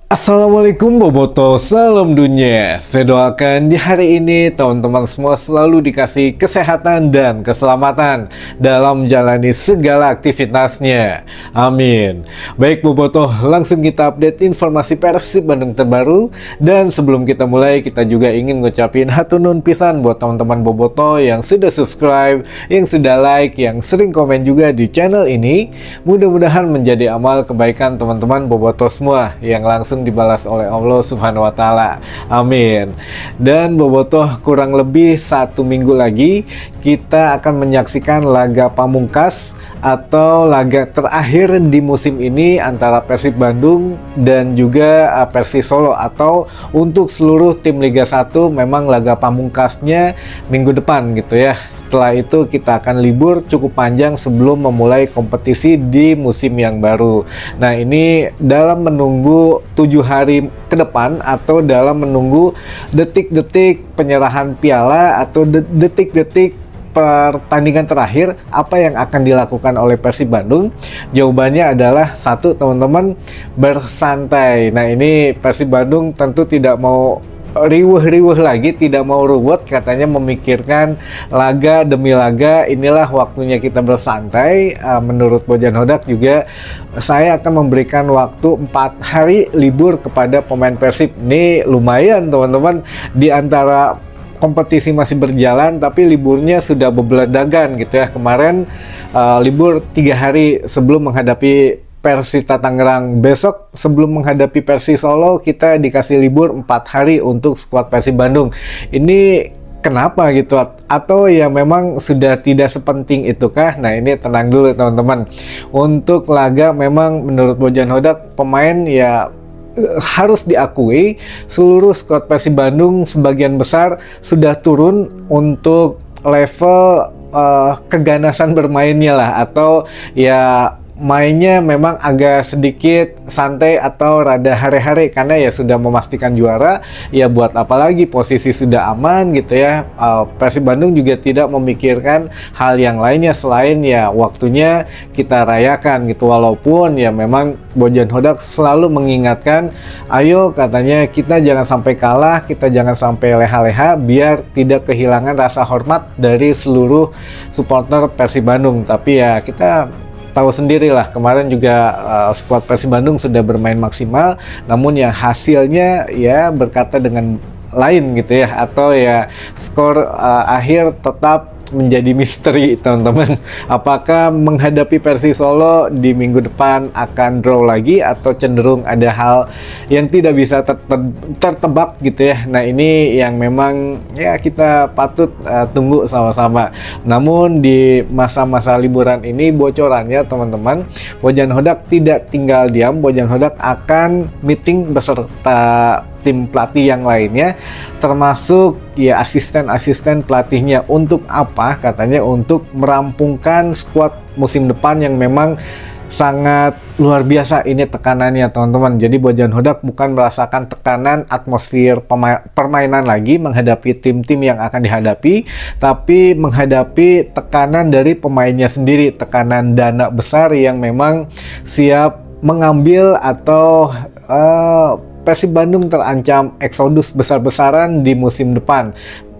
Assalamualaikum Boboto, salam dunia. Saya doakan di hari ini teman-teman semua selalu dikasih kesehatan dan keselamatan dalam menjalani segala aktivitasnya. Amin. Baik Boboto, langsung kita update informasi Persib Bandung terbaru. Dan sebelum kita mulai, kita juga ingin ngucapin hatunun pisan buat teman-teman Boboto yang sudah subscribe, yang sudah like, yang sering komen juga di channel ini. Mudah-mudahan menjadi amal kebaikan teman-teman Boboto semua yang langsung dibalas oleh Allah Subhanahu wa Ta'ala. Amin. Dan Bobotoh, kurang lebih 1 minggu lagi kita akan menyaksikan laga pamungkas atau laga terakhir di musim ini antara Persib Bandung dan juga Persis Solo, atau untuk seluruh tim Liga 1 memang laga pamungkasnya minggu depan gitu ya. Setelah itu kita akan libur cukup panjang sebelum memulai kompetisi di musim yang baru. Nah, ini dalam menunggu 7 hari ke depan atau dalam menunggu detik-detik penyerahan piala atau detik-detik pertandingan terakhir, apa yang akan dilakukan oleh Persib Bandung? Jawabannya adalah satu, teman-teman, bersantai. Nah, ini Persib Bandung tentu tidak mau riuh-riuh lagi, tidak mau ruwet, katanya memikirkan laga demi laga. Inilah waktunya kita bersantai. Menurut Bojan Hodak juga, saya akan memberikan waktu 4 hari libur kepada pemain Persib. Ini lumayan teman-teman, di antara kompetisi masih berjalan tapi liburnya sudah bebeladagan gitu ya. Kemarin libur 3 hari sebelum menghadapi Persita Tangerang. Besok sebelum menghadapi Persis Solo kita dikasih libur 4 hari untuk skuad Persib Bandung. Ini kenapa gitu? Atau ya memang sudah tidak sepenting itukah? Nah, ini tenang dulu teman-teman. Untuk laga memang menurut Bojan Hodak, pemain ya harus diakui seluruh skuad Persib Bandung sebagian besar sudah turun untuk level keganasan bermainnya lah, atau ya mainnya memang agak sedikit santai atau rada hare-hare karena ya sudah memastikan juara. Ya buat apa lagi, posisi sudah aman gitu ya. Persib Bandung juga tidak memikirkan hal yang lainnya selain ya waktunya kita rayakan gitu. Walaupun ya memang Bojan Hodak selalu mengingatkan, ayo katanya kita jangan sampai kalah, kita jangan sampai leha-leha biar tidak kehilangan rasa hormat dari seluruh supporter Persib Bandung. Tapi ya kita tahu sendirilah, kemarin juga skuad Persib Bandung sudah bermain maksimal, namun ya hasilnya ya berkata dengan lain gitu ya, atau ya skor akhir tetap menjadi misteri teman-teman. Apakah menghadapi Persis Solo di minggu depan akan draw lagi atau cenderung ada hal yang tidak bisa tertebak gitu ya. Nah, ini yang memang ya kita patut tunggu sama-sama. Namun di masa-masa liburan ini bocorannya teman-teman, Bojan Hodak tidak tinggal diam. Bojan Hodak akan meeting beserta tim pelatih yang lainnya, termasuk ya asisten-asisten pelatihnya. Untuk apa? Katanya untuk merampungkan skuad musim depan yang memang sangat luar biasa ini tekanannya teman-teman. Jadi Bojan Hodak bukan merasakan tekanan atmosfer permainan lagi menghadapi tim-tim yang akan dihadapi, tapi menghadapi tekanan dari pemainnya sendiri, tekanan dana besar yang memang siap mengambil atau Persib Bandung terancam eksodus besar-besaran di musim depan.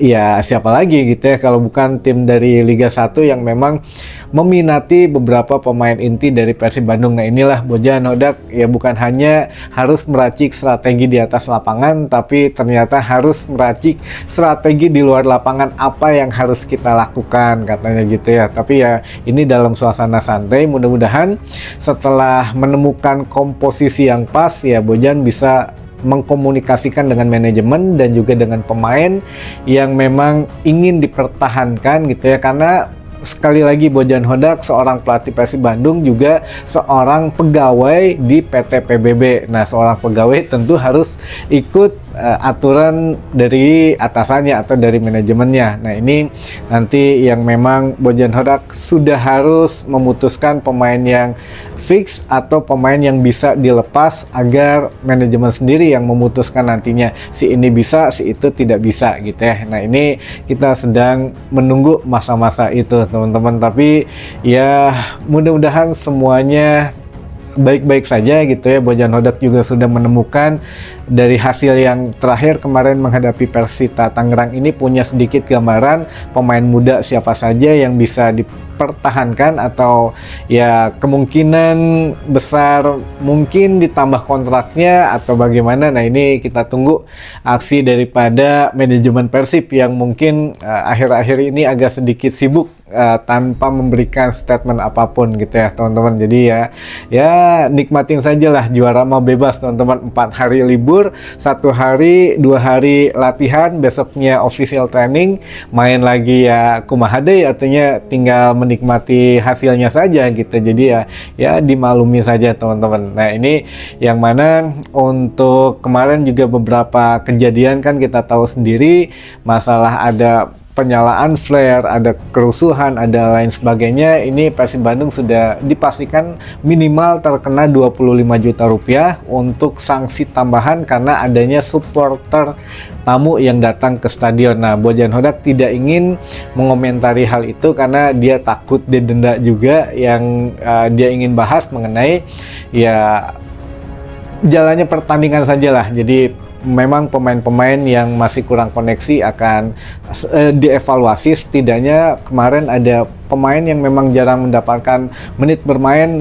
Ya siapa lagi gitu ya kalau bukan tim dari Liga 1 yang memang meminati beberapa pemain inti dari Persib Bandung. Nah, inilah Bojan Hodak ya bukan hanya harus meracik strategi di atas lapangan, tapi ternyata harus meracik strategi di luar lapangan, apa yang harus kita lakukan katanya gitu ya. Tapi ya ini dalam suasana santai. Mudah-mudahan setelah menemukan komposisi yang pas ya Bojan bisa mengkomunikasikan dengan manajemen dan juga dengan pemain yang memang ingin dipertahankan gitu ya. Karena sekali lagi Bojan Hodak seorang pelatih Persib Bandung juga seorang pegawai di PT PBB. Nah, seorang pegawai tentu harus ikut aturan dari atasannya atau dari manajemennya. Nah, ini nanti yang memang Bojan Hodak sudah harus memutuskan pemain yang fix atau pemain yang bisa dilepas agar manajemen sendiri yang memutuskan nantinya si ini bisa, si itu tidak bisa gitu ya. Nah, ini kita sedang menunggu masa-masa itu teman-teman, tapi ya mudah-mudahan semuanya baik-baik saja gitu ya. Bojan Hodak juga sudah menemukan dari hasil yang terakhir kemarin menghadapi Persita Tangerang ini, punya sedikit gambaran pemain muda siapa saja yang bisa dipertahankan atau ya kemungkinan besar mungkin ditambah kontraknya atau bagaimana. Nah, ini kita tunggu aksi daripada manajemen Persib yang mungkin akhir-akhir ini agak sedikit sibuk tanpa memberikan statement apapun gitu ya teman-teman. Jadi ya nikmatin sajalah, juara mah bebas teman-teman. 4 hari libur, 1 hari 2 hari latihan, besoknya official training, main lagi ya kumaha deui, artinya tinggal menikmati hasilnya saja gitu. Jadi ya dimaklumi saja teman-teman. Nah, ini yang mana untuk kemarin juga beberapa kejadian kan kita tahu sendiri, masalah ada penyalaan flare, ada kerusuhan, ada lain sebagainya. Ini Persib Bandung sudah dipastikan minimal terkena 25 juta rupiah untuk sanksi tambahan karena adanya supporter tamu yang datang ke stadion. Nah, Bojan Hodak tidak ingin mengomentari hal itu karena dia takut didenda juga. Yang dia ingin bahas mengenai ya jalannya pertandingan sajalah. Jadi memang pemain-pemain yang masih kurang koneksi akan dievaluasi. Setidaknya kemarin ada pemain yang memang jarang mendapatkan menit bermain,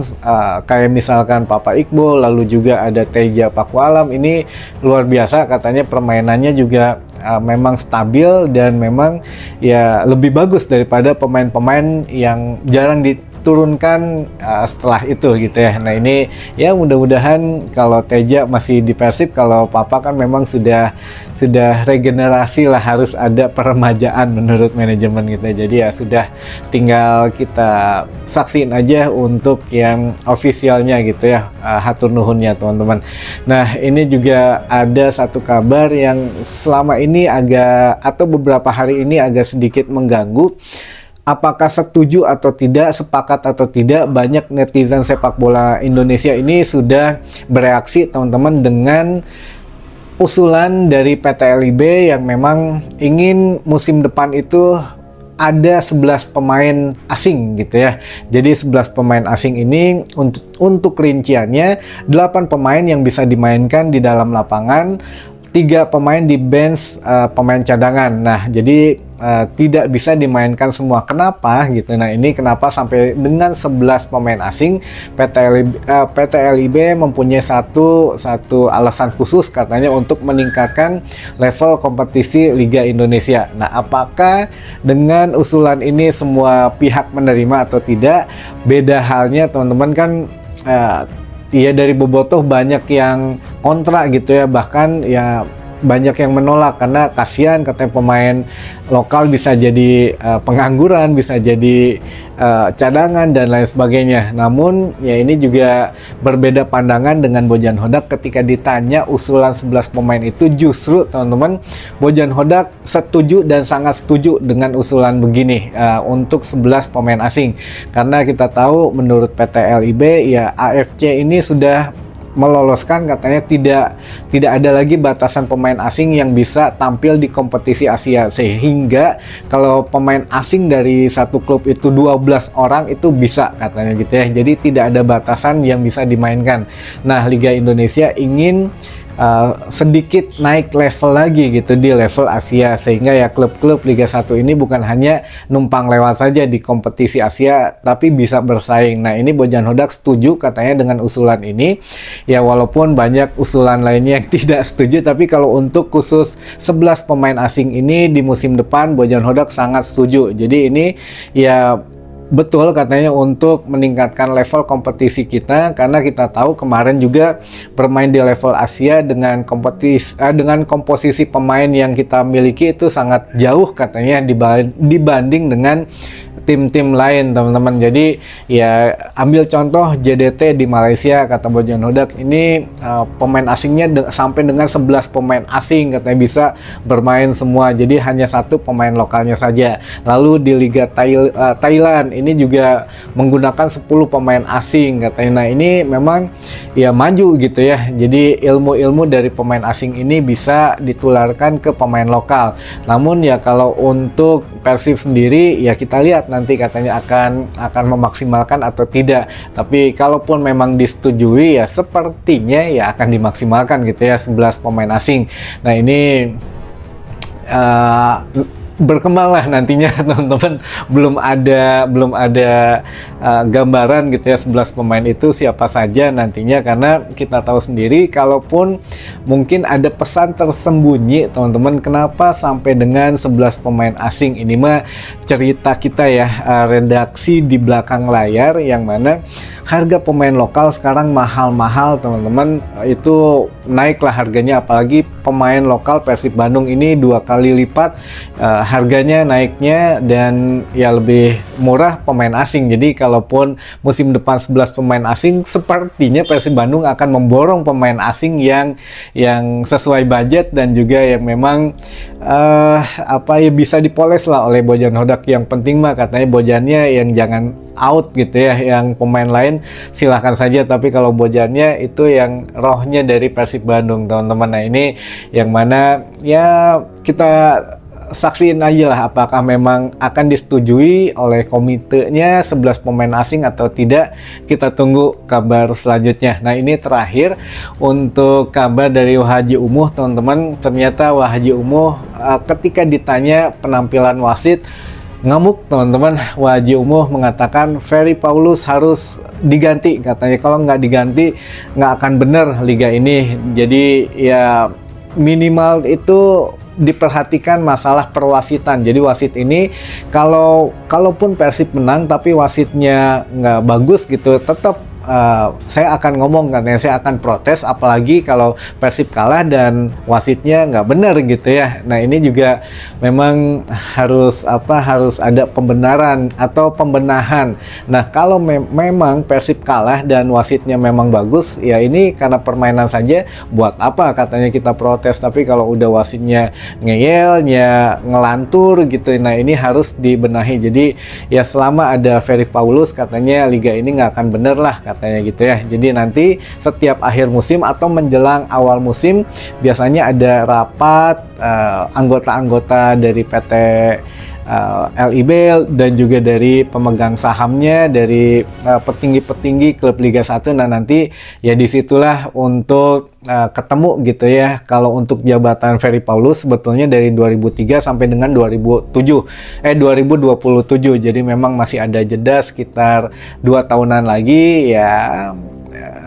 kayak misalkan Papa Iqbal, lalu juga ada Teja Pakualam. Ini luar biasa katanya, permainannya juga memang stabil dan memang ya lebih bagus daripada pemain-pemain yang jarang diturunkan setelah itu gitu ya. Nah, ini ya mudah-mudahan kalau Teja masih di Persib, kalau Papa kan memang sudah regenerasi lah, harus ada peremajaan menurut manajemen gitu. Jadi ya sudah tinggal kita saksiin aja untuk yang ofisialnya gitu ya. Hatur nuhunnya teman-teman. Nah, ini juga ada satu kabar yang selama ini atau beberapa hari ini agak sedikit mengganggu. Apakah setuju atau tidak, sepakat atau tidak, banyak netizen sepak bola Indonesia ini sudah bereaksi teman-teman dengan usulan dari PT LIB yang memang ingin musim depan itu ada 11 pemain asing gitu ya. Jadi 11 pemain asing ini untuk rinciannya 8 pemain yang bisa dimainkan di dalam lapangan, 3 pemain di bench pemain cadangan. Nah, jadi tidak bisa dimainkan semua. Kenapa gitu? Nah, ini kenapa sampai dengan 11 pemain asing. PT LIB mempunyai satu alasan khusus katanya untuk meningkatkan level kompetisi Liga Indonesia. Nah, apakah dengan usulan ini semua pihak menerima atau tidak? Beda halnya teman-teman kan. Iya, dari bobotoh banyak yang kontra gitu ya, bahkan ya banyak yang menolak karena kasihan katanya pemain lokal bisa jadi pengangguran, bisa jadi cadangan dan lain sebagainya. Namun ya ini juga berbeda pandangan dengan Bojan Hodak ketika ditanya usulan 11 pemain itu. Justru teman-teman, Bojan Hodak setuju dan sangat setuju dengan usulan begini untuk 11 pemain asing, karena kita tahu menurut PT LIB ya AFC ini sudah meloloskan katanya tidak ada lagi batasan pemain asing yang bisa tampil di kompetisi Asia, sehingga kalau pemain asing dari satu klub itu 12 orang itu bisa katanya gitu ya. Jadi tidak ada batasan yang bisa dimainkan. Nah, Liga Indonesia ingin sedikit naik level lagi gitu di level Asia, sehingga ya klub-klub Liga 1 ini bukan hanya numpang lewat saja di kompetisi Asia tapi bisa bersaing. Nah, ini Bojan Hodak setuju katanya dengan usulan ini. Ya walaupun banyak usulan lainnya yang tidak setuju, tapi kalau untuk khusus 11 pemain asing ini di musim depan Bojan Hodak sangat setuju. Jadi ini ya betul katanya untuk meningkatkan level kompetisi kita, karena kita tahu kemarin juga bermain di level Asia dengan komposisi pemain yang kita miliki itu sangat jauh katanya dibanding dengan tim-tim lain teman-teman. Jadi ya ambil contoh JDT di Malaysia, kata Bojan Hodak ini pemain asingnya sampai dengan 11 pemain asing katanya bisa bermain semua, jadi hanya satu pemain lokalnya saja. Lalu di Liga Thailand ini juga menggunakan 10 pemain asing katanya. Nah, ini memang ya maju gitu ya, jadi ilmu-ilmu dari pemain asing ini bisa ditularkan ke pemain lokal. Namun ya kalau untuk Persib sendiri ya kita lihat nanti katanya akan memaksimalkan atau tidak. Tapi kalaupun memang disetujui ya sepertinya ya akan dimaksimalkan gitu ya 11 pemain asing. Nah ini berkembang lah nantinya teman-teman, belum ada gambaran gitu ya 11 pemain itu siapa saja nantinya, karena kita tahu sendiri kalaupun mungkin ada pesan tersembunyi teman-teman kenapa sampai dengan 11 pemain asing. Ini mah cerita kita ya, redaksi di belakang layar, yang mana harga pemain lokal sekarang mahal-mahal teman-teman, itu naiklah harganya, apalagi pemain lokal Persib Bandung ini 2 kali lipat harganya naiknya, dan ya lebih murah pemain asing. Jadi kalaupun musim depan 11 pemain asing, sepertinya Persib Bandung akan memborong pemain asing yang sesuai budget dan juga yang memang bisa dipoles lah oleh Bojan Hodak. Yang penting mah katanya Bojannya yang jangan out gitu ya, yang pemain lain silahkan saja, tapi kalau Bojannya itu yang rohnya dari Persib Bandung teman-teman. Nah ini yang mana ya kita saksiin aja lah apakah memang akan disetujui oleh komitenya 11 pemain asing atau tidak. Kita tunggu kabar selanjutnya. Nah ini terakhir untuk kabar dari Wahaji Umuh teman-teman. Ternyata Wahaji Umuh ketika ditanya penampilan wasit ngamuk teman-teman. Wahaji Umuh mengatakan Ferry Paulus harus diganti, katanya kalau nggak diganti nggak akan bener liga ini. Jadi ya minimal itu diperhatikan masalah perwasitan. Jadi wasit ini kalaupun Persib menang tapi wasitnya nggak bagus gitu, tetap saya akan ngomong, katanya saya akan protes, apalagi kalau Persib kalah dan wasitnya nggak benar gitu ya. Nah ini juga memang harus ada pembenaran atau pembenahan. Nah kalau memang Persib kalah dan wasitnya memang bagus, ya ini karena permainan saja, buat apa katanya kita protes. Tapi kalau udah wasitnya ngeyelnya ngelantur gitu, nah ini harus dibenahi. Jadi ya selama ada Ferry Paulus katanya liga ini nggak akan bener lah katanya gitu ya. Jadi nanti setiap akhir musim atau menjelang awal musim biasanya ada rapat anggota-anggota dari PT LIB dan juga dari pemegang sahamnya, dari petinggi-petinggi klub Liga 1. Nah nanti ya disitulah untuk ketemu gitu ya. Kalau untuk jabatan Ferry Paulus sebetulnya dari 2003 sampai dengan 2027. Jadi memang masih ada jeda sekitar 2 tahunan lagi ya.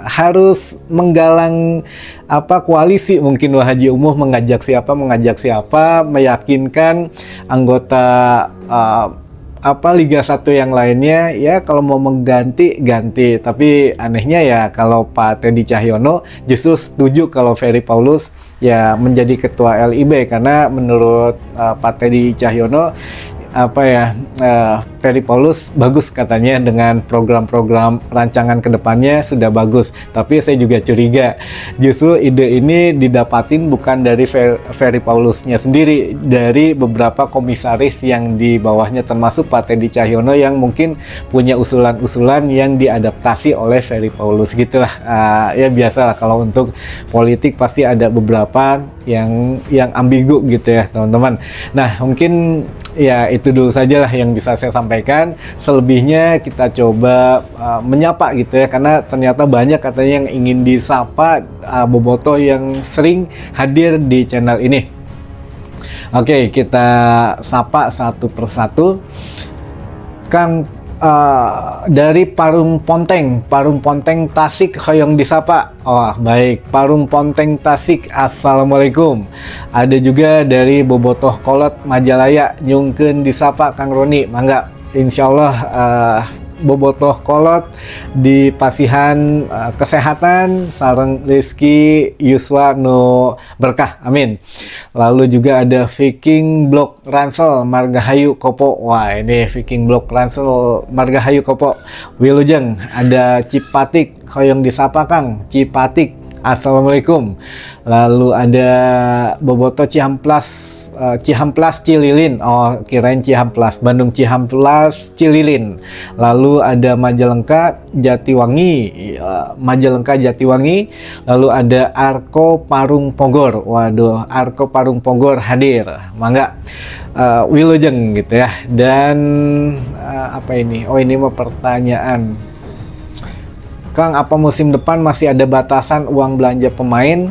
Harus menggalang koalisi mungkin Wahaji Umuh, mengajak siapa, meyakinkan anggota Liga 1 yang lainnya ya kalau mau mengganti ganti. Tapi anehnya ya kalau Pak Teddy Cahyono justru setuju kalau Ferry Paulus ya menjadi ketua LIB, karena menurut Pak Teddy Cahyono Ferry Paulus bagus katanya, dengan program-program rancangan kedepannya sudah bagus. Tapi saya juga curiga justru ide ini didapatin bukan dari Ferry Paulusnya sendiri, dari beberapa komisaris yang di bawahnya, termasuk Pak Teddy Cahyono yang mungkin punya usulan-usulan yang diadaptasi oleh Ferry Paulus gitulah. Ya biasalah kalau untuk politik pasti ada beberapa yang ambigu gitu ya teman-teman. Nah mungkin ya itu dulu saja lah yang bisa saya sampaikan. Selebihnya kita coba menyapa gitu ya, karena ternyata banyak katanya yang ingin disapa bobotoh yang sering hadir di channel ini. Oke, kita sapa satu persatu. Kang dari Parung Ponteng Tasik hoyong disapa. Oh baik, Parung Ponteng Tasik, assalamualaikum. Ada juga dari Bobotoh Kolot Majalaya, nyungkeun disapa Kang Roni, mangga. Insyaallah Bobotoh Kolot di pasihan kesehatan sareng rezeki yuswa nu berkah, amin. Lalu juga ada Viking Blok Ransel Margahayu Kopo. Wah ini Viking Blok Ransel Margahayu Kopo Wilujeng. Ada Cipatik hoyong disapa Kang Cipatik, assalamualaikum. Lalu ada Bobotoh Cihamplas Cililin. Oh kirain Cihamplas, Bandung Cihamplas Cililin. Lalu ada Majalengka Jatiwangi, lalu ada Arko Parung Pogor. Waduh, Arko Parung Pogor hadir, mangga. Wilujeng gitu ya. Dan apa ini? Oh, ini mau pertanyaan. Kang, apa musim depan masih ada batasan uang belanja pemain?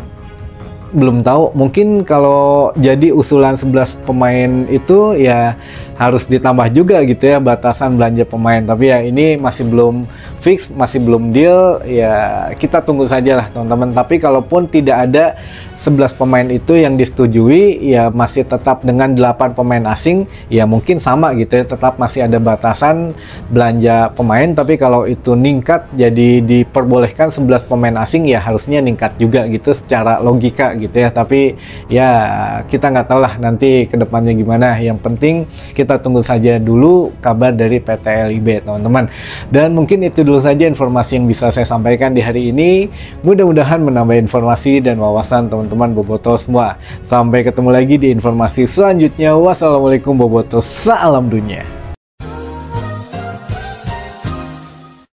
Belum tahu, mungkin kalau jadi usulan 11 pemain itu ya harus ditambah juga gitu ya batasan belanja pemain, tapi ya ini masih belum fix, masih belum deal, ya kita tunggu saja lah teman-teman. Tapi kalaupun tidak ada 11 pemain itu yang disetujui, ya masih tetap dengan 8 pemain asing, ya mungkin sama gitu ya, tetap masih ada batasan belanja pemain. Tapi kalau itu ningkat jadi diperbolehkan 11 pemain asing, ya harusnya ningkat juga gitu secara logika gitu ya. Tapi ya kita nggak tahu lah nanti kedepannya gimana. Yang penting kita tunggu saja dulu kabar dari PT LIB teman-teman. Dan mungkin itu dulu saja informasi yang bisa saya sampaikan di hari ini. Mudah-mudahan menambah informasi dan wawasan teman-teman boboto semua. Sampai ketemu lagi di informasi selanjutnya. Wassalamualaikum boboto, salam dunia.